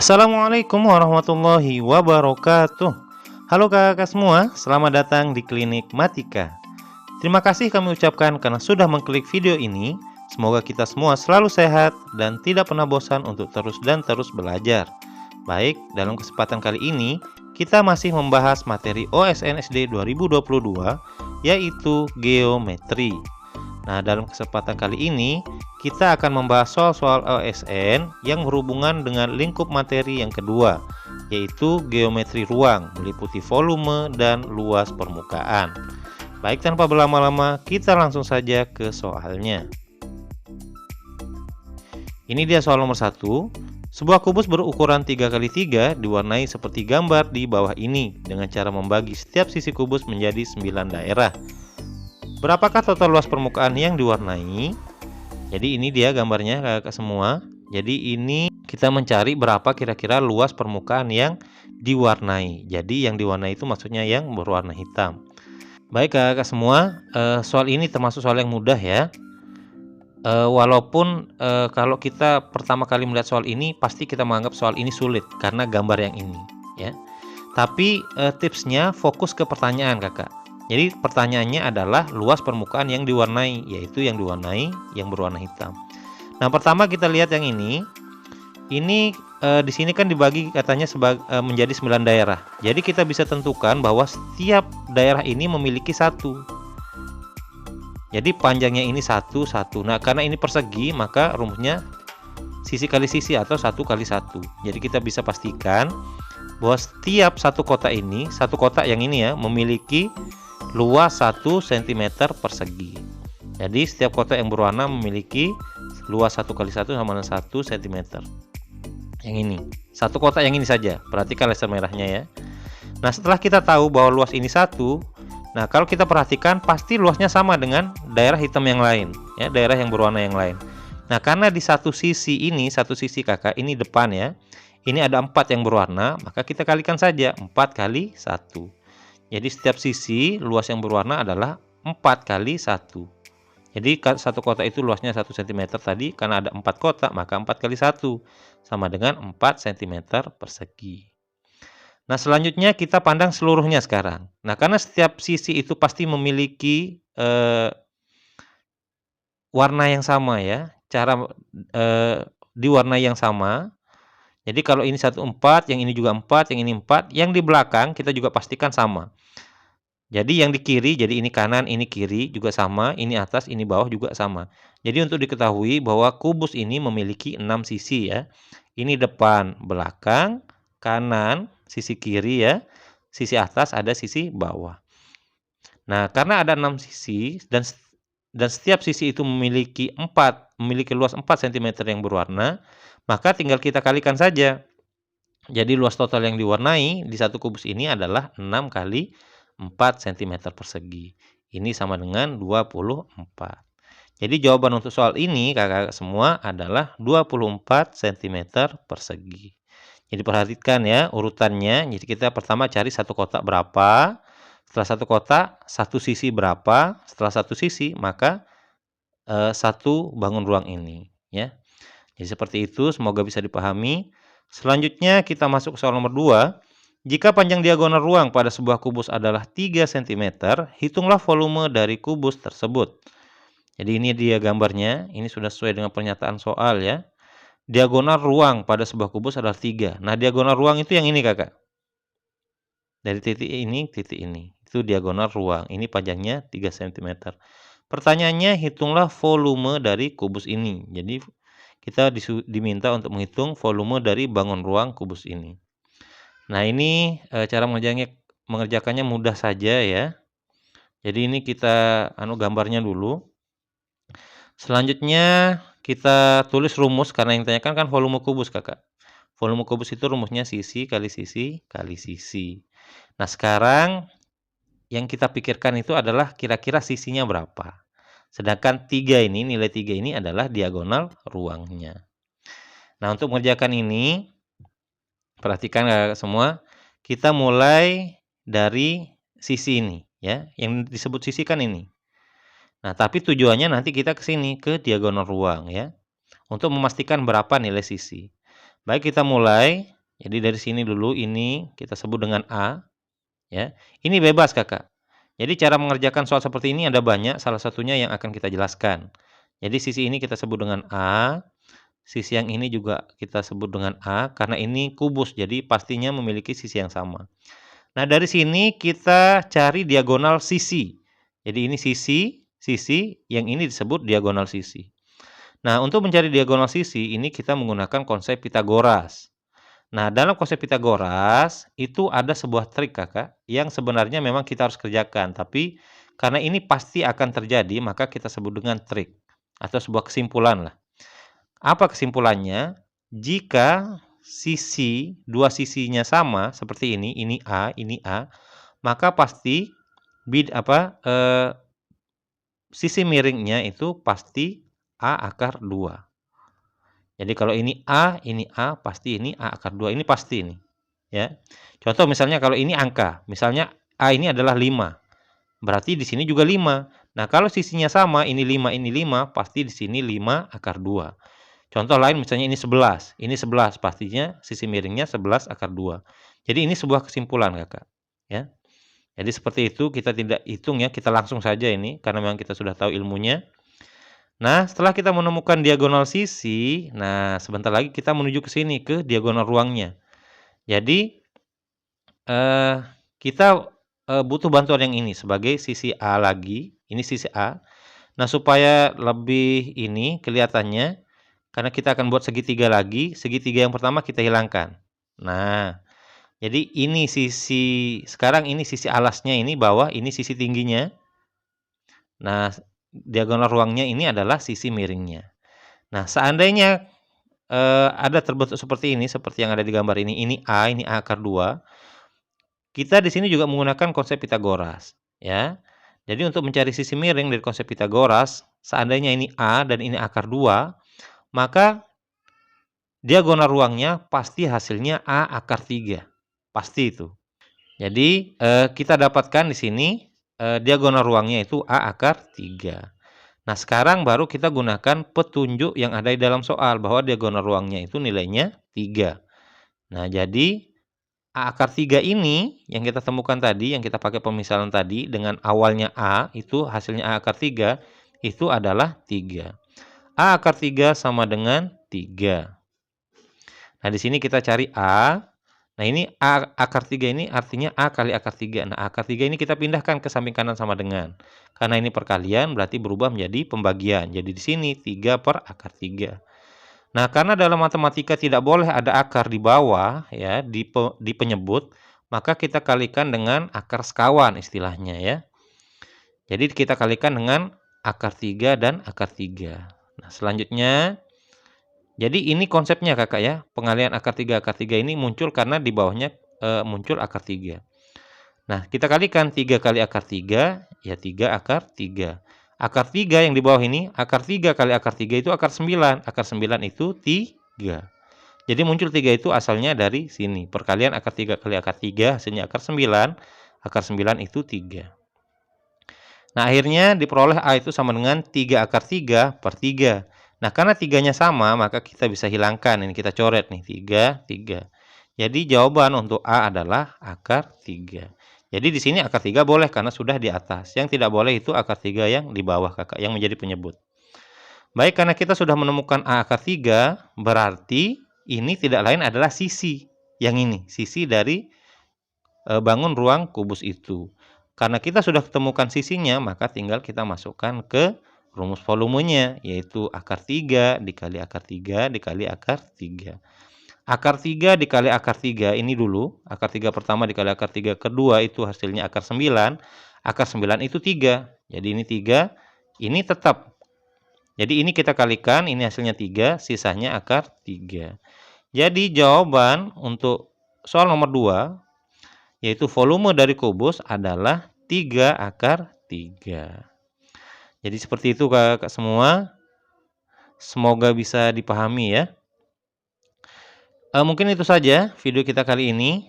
Assalamualaikum warahmatullahi wabarakatuh. Halo kakak semua, selamat datang di Klinik Matika. Terima kasih kami ucapkan karena sudah mengklik video ini. Semoga kita semua selalu sehat dan tidak pernah bosan untuk terus dan terus belajar. Baik, dalam kesempatan kali ini kita masih membahas materi OSN SD 2022 yaitu geometri. Nah, dalam kesempatan kali ini kita akan membahas soal-soal OSN yang berhubungan dengan lingkup materi yang kedua, yaitu geometri ruang, meliputi volume dan luas permukaan. Baik, tanpa berlama-lama, kita langsung saja ke soalnya. Ini dia soal nomor 1. Sebuah kubus berukuran 3x3 diwarnai seperti gambar di bawah ini dengan cara membagi setiap sisi kubus menjadi 9 daerah. Berapakah total luas permukaan yang diwarnai? Jadi ini dia gambarnya kakak semua. Jadi ini kita mencari berapa kira-kira luas permukaan yang diwarnai. Jadi yang diwarnai itu maksudnya yang berwarna hitam. Baik kakak semua, soal ini termasuk soal yang mudah ya. Walaupun kalau kita pertama kali melihat soal ini pasti kita menganggap soal ini sulit karena gambar yang ini ya. Tapi tipsnya fokus ke pertanyaan kakak. Jadi pertanyaannya adalah luas permukaan yang diwarnai, yaitu yang diwarnai yang berwarna hitam. Nah, pertama kita lihat yang ini. Ini di sini kan dibagi katanya menjadi 9 daerah. Jadi kita bisa tentukan bahwa setiap daerah ini memiliki satu. Jadi panjangnya ini satu. Nah, karena ini persegi, maka rumusnya sisi kali sisi atau 1 kali 1. Jadi kita bisa pastikan bahwa setiap satu kotak yang ini ya, memiliki luas 1 cm persegi. Jadi setiap kotak yang berwarna memiliki luas 1 kali 1 sama dengan 1 cm. Yang ini, satu kotak yang ini saja. Perhatikan laser merahnya ya. Nah, setelah kita tahu bahwa luas ini 1, nah kalau kita perhatikan pasti luasnya sama dengan daerah hitam yang lain ya, daerah yang berwarna yang lain. Nah, karena di satu sisi kakak, ini depan ya. Ini ada 4 yang berwarna, maka kita kalikan saja 4 kali 1. Jadi setiap sisi luas yang berwarna adalah 4 kali 1. Jadi satu kotak itu luasnya 1 cm tadi, karena ada 4 kotak maka 4 kali 1 sama dengan 4 cm persegi. Nah, selanjutnya kita pandang seluruhnya sekarang. Nah, karena setiap sisi itu pasti memiliki warna yang sama ya, cara diwarnai yang sama. Jadi kalau ini 4, yang ini juga 4, yang ini 4, yang di belakang kita juga pastikan sama. Jadi yang di kiri, jadi ini kanan, ini kiri juga sama, ini atas, ini bawah juga sama. Jadi untuk diketahui bahwa kubus ini memiliki 6 sisi ya. Ini depan, belakang, kanan, sisi kiri ya, sisi atas, ada sisi bawah. Nah, karena ada 6 sisi dan setiap sisi itu memiliki luas 4 cm yang berwarna, maka tinggal kita kalikan saja. Jadi luas total yang diwarnai di satu kubus ini adalah 6 kali 4 cm persegi. Ini sama dengan 24. Jadi jawaban untuk soal ini kakak semua adalah 24 cm persegi. Jadi perhatikan ya urutannya. Jadi kita pertama cari satu kotak berapa. Setelah satu kotak, satu sisi berapa. Setelah satu sisi, maka satu bangun ruang ini ya. Jadi seperti itu, semoga bisa dipahami. Selanjutnya kita masuk ke soal nomor 2. Jika panjang diagonal ruang pada sebuah kubus adalah 3 cm, hitunglah volume dari kubus tersebut. Jadi ini dia gambarnya, ini sudah sesuai dengan pernyataan soal ya. Diagonal ruang pada sebuah kubus adalah 3. Nah, diagonal ruang itu yang ini kakak. Dari titik ini, itu diagonal ruang. Ini panjangnya 3 cm. Pertanyaannya, hitunglah volume dari kubus ini. Jadi kita diminta untuk menghitung volume dari bangun ruang kubus ini. Nah, ini cara mengerjakannya mudah saja ya. Jadi ini kita gambarnya dulu. Selanjutnya kita tulis rumus karena yang ditanyakan kan volume kubus kakak. Volume kubus itu rumusnya sisi kali sisi kali sisi. Nah, sekarang yang kita pikirkan itu adalah kira-kira sisinya berapa. Sedangkan nilai 3 ini adalah diagonal ruangnya. Nah, untuk mengerjakan ini, perhatikan kakak semua, kita mulai dari sisi ini ya, yang disebut sisi kan ini. Nah, tapi tujuannya nanti kita ke sini, ke diagonal ruang ya, untuk memastikan berapa nilai sisi. Baik, kita mulai. Jadi dari sini dulu, ini kita sebut dengan A, ya. Ini bebas, Kakak. Jadi cara mengerjakan soal seperti ini ada banyak, salah satunya yang akan kita jelaskan. Jadi sisi ini kita sebut dengan A, sisi yang ini juga kita sebut dengan A, karena ini kubus, jadi pastinya memiliki sisi yang sama. Nah, dari sini kita cari diagonal sisi. Jadi ini sisi, yang ini disebut diagonal sisi. Nah, untuk mencari diagonal sisi, ini kita menggunakan konsep Pitagoras. Nah, dalam konsep Pitagoras, itu ada sebuah trik, Kakak, yang sebenarnya memang kita harus kerjakan. Tapi, karena ini pasti akan terjadi, maka kita sebut dengan trik. Atau sebuah kesimpulan lah. Apa kesimpulannya? Jika dua sisinya sama, seperti ini A, maka pasti sisi miringnya itu pasti A akar 2. Jadi kalau ini A, pasti ini A akar 2. Ini pasti ini. Ya. Contoh misalnya kalau ini angka. Misalnya A ini adalah 5. Berarti di sini juga 5. Nah, kalau sisinya sama, ini 5, pasti di sini 5 akar 2. Contoh lain misalnya ini 11. Ini 11, pastinya sisi miringnya 11 akar 2. Jadi ini sebuah kesimpulan, Kakak. Ya. Jadi seperti itu, kita tidak hitung ya, kita langsung saja ini, karena memang kita sudah tahu ilmunya. Nah, setelah kita menemukan diagonal sisi, nah sebentar lagi kita menuju ke sini, ke diagonal ruangnya. Jadi, kita butuh bantuan yang ini sebagai sisi A lagi, ini sisi A. Nah, supaya lebih ini kelihatannya, karena kita akan buat segitiga lagi, segitiga yang pertama kita hilangkan. Nah, jadi ini sekarang ini sisi alasnya ini bawah, ini sisi tingginya. Nah, diagonal ruangnya ini adalah sisi miringnya. Nah, seandainya ada terbentuk seperti ini, seperti yang ada di gambar ini A akar 2. Kita di sini juga menggunakan konsep Pitagoras, ya. Jadi untuk mencari sisi miring dari konsep Pitagoras, seandainya ini A dan ini akar 2, maka diagonal ruangnya pasti hasilnya A akar 3. Pasti itu. Jadi, kita dapatkan di sini, diagonal ruangnya itu A akar 3. Nah, sekarang baru kita gunakan petunjuk yang ada di dalam soal, bahwa diagonal ruangnya itu nilainya 3. Nah, jadi A akar 3 ini, yang kita temukan tadi, yang kita pakai pemisalan tadi, dengan awalnya A, itu hasilnya A akar 3, itu adalah 3. A akar 3 sama dengan 3. Nah, di sini kita cari A. Nah, ini A akar 3 ini artinya A kali akar 3. Nah, akar 3 ini kita pindahkan ke samping kanan sama dengan. Karena ini perkalian, berarti berubah menjadi pembagian. Jadi di sini 3 per akar 3. Nah, karena dalam matematika tidak boleh ada akar di bawah, ya, di penyebut, maka kita kalikan dengan akar sekawan istilahnya, ya. Jadi kita kalikan dengan akar 3 dan akar 3. Nah, selanjutnya, jadi ini konsepnya, Kakak, ya. Pengalian akar 3 ini muncul karena di bawahnya muncul akar 3. Nah, kita kalikan 3 kali akar 3, ya 3 akar 3. Akar 3 yang di bawah ini, akar 3 kali akar 3 itu akar 9. Akar 9 itu 3. Jadi muncul 3 itu asalnya dari sini. Perkalian akar 3 kali akar 3 hasilnya akar 9. Akar 9 itu 3. Nah, akhirnya diperoleh A itu sama dengan 3 akar 3 per 3. Nah, karena 3-nya sama, maka kita bisa hilangkan. Ini kita coret nih, 3, 3. Jadi jawaban untuk A adalah akar 3. Jadi di sini akar 3 boleh karena sudah di atas. Yang tidak boleh itu akar 3 yang di bawah, Kakak, yang menjadi penyebut. Baik, karena kita sudah menemukan A akar 3, berarti ini tidak lain adalah sisi. Yang ini, sisi dari bangun ruang kubus itu. Karena kita sudah ketemukan sisinya, maka tinggal kita masukkan ke rumus volumenya, yaitu akar 3 dikali akar 3 dikali akar 3. Akar 3 dikali akar 3 ini dulu, akar 3 pertama dikali akar 3 kedua itu hasilnya akar 9. Akar 9 itu 3. Jadi ini 3, ini tetap. Jadi ini kita kalikan, ini hasilnya 3, sisanya akar 3. Jadi jawaban untuk soal nomor 2, yaitu volume dari kubus adalah 3 akar 3. Jadi seperti itu, Kakak semua. Semoga bisa dipahami ya. Mungkin itu saja video kita kali ini.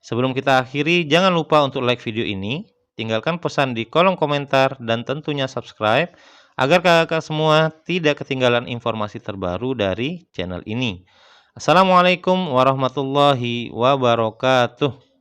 Sebelum kita akhiri, jangan lupa untuk like video ini, tinggalkan pesan di kolom komentar, dan tentunya subscribe agar kakak semua tidak ketinggalan informasi terbaru dari channel ini. Assalamualaikum warahmatullahi wabarakatuh.